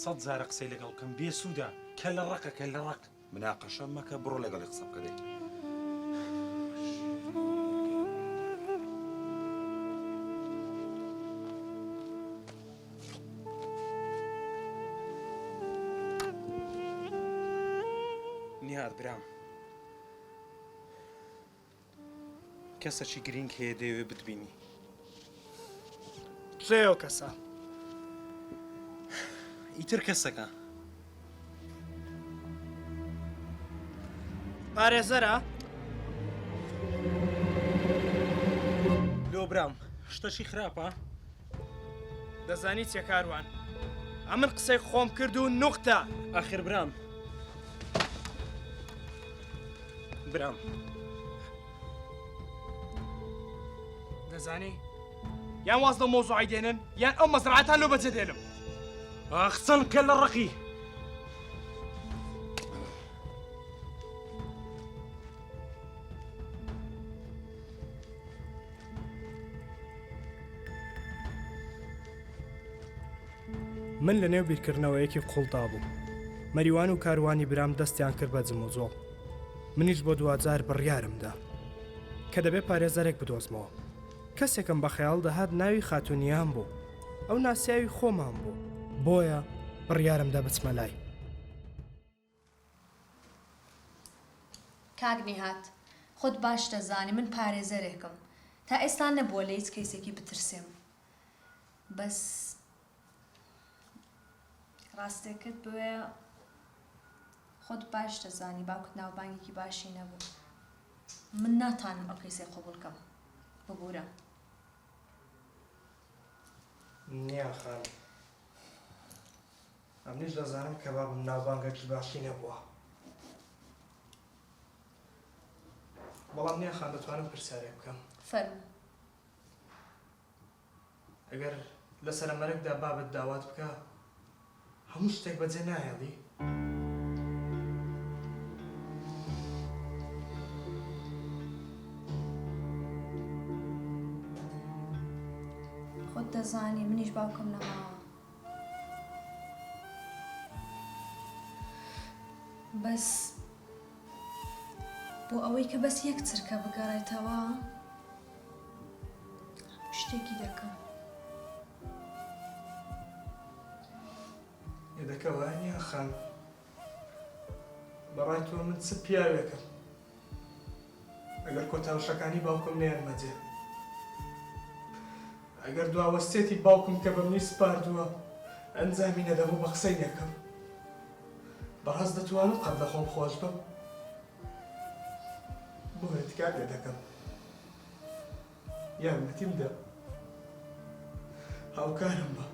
سەد جارە قسەی لەگەڵ بکەم بێسوودە کە لە ڕقە کە لە ڕق مناقەشە مەکە بڕۆ لەگەڵی قسە بکە دەی نیار برام کەسێکی گرنگ هەیە دەیەوێ بتبینی کێو کەسە ئیتر کەسەکە پارێزەرە لۆ برام شتەشی خراپە دەزانی چێ کاروان ئەمن قسەی خۆم کرد و نوختە ئاخر برام برام دەزانی یان واز لە مۆزوعی دێنن یان ئەو مەزرعەتان لۆ بەجێ دێنم ئاخسەن کە لە ڕقی من لە نێو بیرکردنەوەیەکی قوڵدا بوو مەریوان و کاروانی برام دەستیان کرد بە جمۆزۆڵ منیش بۆ دوجار بڕیارمدا کە دەبێت پارێزەرێک بدۆزمەوە کەسێکم بە خەیاڵ دەهات ناوی خاتونیان بوو ئەو ناسیاوی خۆمان بوو بۆیە بڕیارمدا بچمە لای کاک نێهات خۆت باش دەزانی من پارێزەرێکم تا ئێستا نەبووە لە هیچ کەیسێکی بترسێم بەس ڕاستێکت بوێ خۆت باش دەزانی باوکت ناوبانگێکی باشی نەبوو من ناتانم ئەو کەیسەی قبوڵ بکەم ببوورە نییە خان ئەمنیش دەزانم کە بابم ناوبانگێکی باشی نەبووە بەڵام نییە خان دەتوانم پرسیارێک بکەم فەرموو ئەگەر لە سەرمەرگدا بابت داوات بکە هەموو شتێک بەجێ نایەڵی خۆت دەزانی منیش باوکم نەماوە بەس بۆ ئەوەی کە بەس یەک چرکە بگەڕێتەوە شتێکی دەکەم دەکەوانە خان بەڕای تۆ من چ پیاوێکم ئەگەر کۆتاوشەکانی باوکم نێرمەجێ ئەگەر دواوەستێتی باوکم کە بەمنی سپاردووە ئەنجامی نەدەبوو بە قسەی نەکەم بەڕاست دەتوانم قەت لە خۆم خۆش بم بۆ هێتکار لێ دەکەم یارمەتیم دە هاوکارم بە